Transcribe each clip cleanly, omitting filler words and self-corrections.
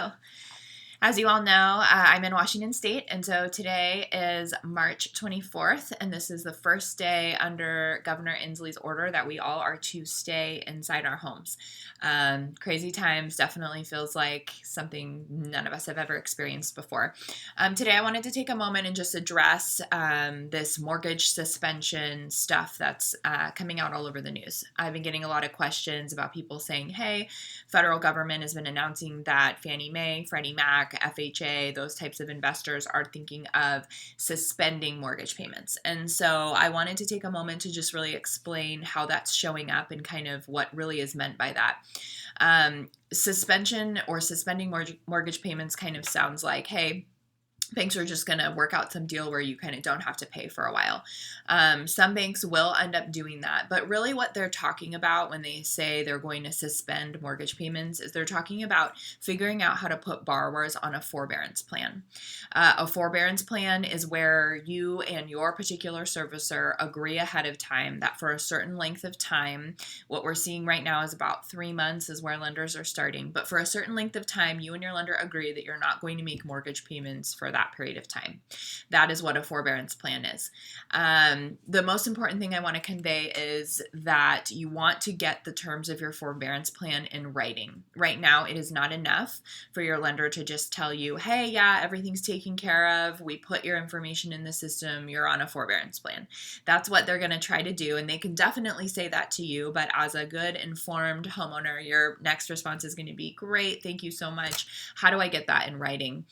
Oh, as you all know, I'm in Washington State, and so today is March 24th, and this is the first day under Governor Inslee's order that we all are to stay inside our homes. Crazy times, definitely feels like something none of us have ever experienced before. Today I wanted to take a moment and just address this mortgage suspension stuff that's coming out all over the news. I've been getting a lot of questions about people saying, hey, federal government has been announcing that Fannie Mae, Freddie Mac, FHA, those types of investors are thinking of suspending mortgage payments. And so I wanted to take a moment to just really explain how that's showing up and kind of what really is meant by that. Suspension or suspending mortgage payments kind of sounds like, hey, banks are just going to work out some deal where you kind of don't have to pay for a while. Some banks will end up doing that, but really what they're talking about when they say they're going to suspend mortgage payments is they're talking about figuring out how to put borrowers on a forbearance plan. A forbearance plan is where you and your particular servicer agree ahead of time that for a certain length of time, what we're seeing right now is about 3 months is where lenders are starting, but for a certain length of time, you and your lender agree that you're not going to make mortgage payments for that period of time. That is what a forbearance plan is. The most important thing I want to convey is that you want to get the terms of your forbearance plan in writing. Right now, it is not enough for your lender to just tell you, hey, yeah, everything's taken care of. We put your information in the system. You're on a forbearance plan. That's what they're going to try to do. And they can definitely say that to you. But as a good, informed homeowner, your next response is going to be, great, thank you so much. How do I get that in writing?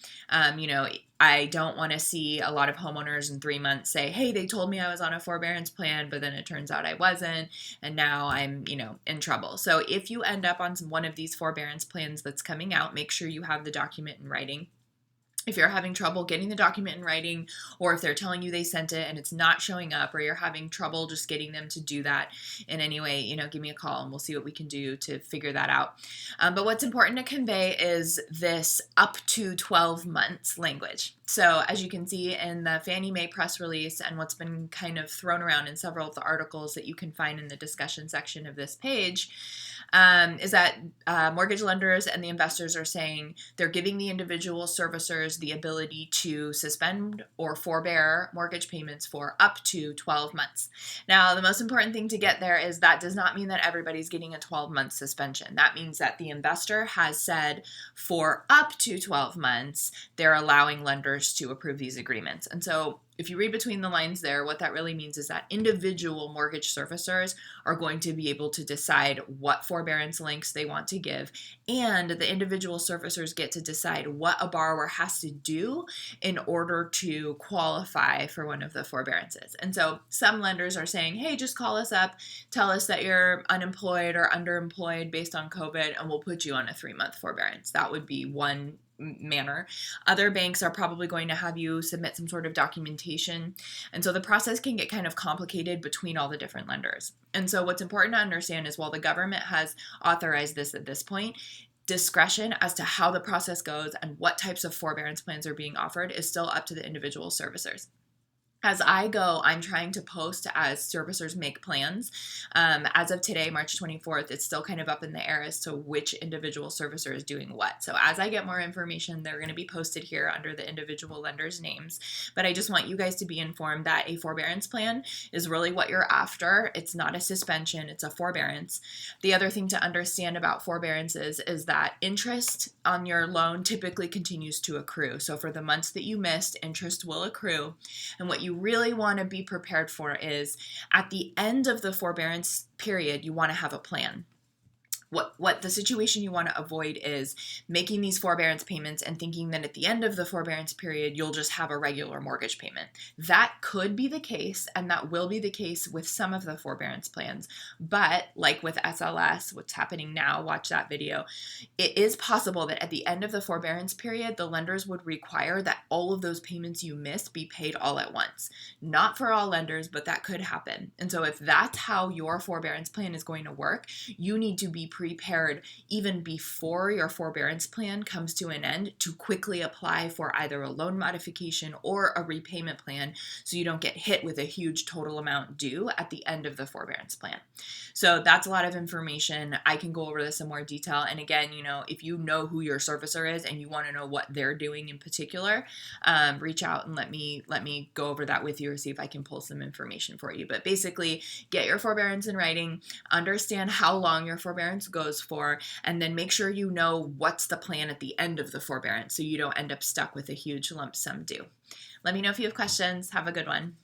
I don't want to see a lot of homeowners in 3 months say, hey, they told me I was on a forbearance plan, but then it turns out I wasn't, and now I'm, in trouble. So if you end up on one of these forbearance plans that's coming out, make sure you have the document in writing. If you're having trouble getting the document in writing, or if they're telling you they sent it and it's not showing up, or you're having trouble just getting them to do that in any way, give me a call and we'll see what we can do to figure that out. But what's important to convey is this up to 12 months language. So as you can see in the Fannie Mae press release and what's been kind of thrown around in several of the articles that you can find in the discussion section of this page, is that mortgage lenders and the investors are saying they're giving the individual servicers the ability to suspend or forbear mortgage payments for up to 12 months. Now, the most important thing to get there is that does not mean that everybody's getting a 12-month suspension. That means that the investor has said for up to 12 months, they're allowing lenders to approve these agreements. And so if you read between the lines there, what that really means is that individual mortgage servicers are going to be able to decide what forbearance lengths they want to give, and the individual servicers get to decide what a borrower has to do in order to qualify for one of the forbearances. And so some lenders are saying, hey, just call us up, tell us that you're unemployed or underemployed based on COVID, and we'll put you on a 3-month forbearance. That would be one manner. Other banks are probably going to have you submit some sort of documentation. And so the process can get kind of complicated between all the different lenders. And so what's important to understand is while the government has authorized this at this point, discretion as to how the process goes and what types of forbearance plans are being offered is still up to the individual servicers. As I go, I'm trying to post as servicers make plans. As of today, March 24th, it's still kind of up in the air as to which individual servicer is doing what. So as I get more information, they're going to be posted here under the individual lenders' names. But I just want you guys to be informed that a forbearance plan is really what you're after. It's not a suspension, it's a forbearance. The other thing to understand about forbearances is that interest on your loan typically continues to accrue. So for the months that you missed, interest will accrue. And what you really want to be prepared for is at the end of the forbearance period, you want to have a plan. What the situation you want to avoid is making these forbearance payments and thinking that at the end of the forbearance period, you'll just have a regular mortgage payment. That could be the case, and that will be the case with some of the forbearance plans. But like with SLS, what's happening now, watch that video, it is possible that at the end of the forbearance period, the lenders would require that all of those payments you missed be paid all at once. Not for all lenders, but that could happen. And so if that's how your forbearance plan is going to work, you need to be prepared even before your forbearance plan comes to an end to quickly apply for either a loan modification or a repayment plan so you don't get hit with a huge total amount due at the end of the forbearance plan. So that's a lot of information. I can go over this in more detail. And again, if you know who your servicer is and you want to know what they're doing in particular, reach out and let me go over that with you or see if I can pull some information for you. But basically, get your forbearance in writing, understand how long your forbearance goes for, and then make sure you know what's the plan at the end of the forbearance so you don't end up stuck with a huge lump sum due. Let me know if you have questions. Have a good one.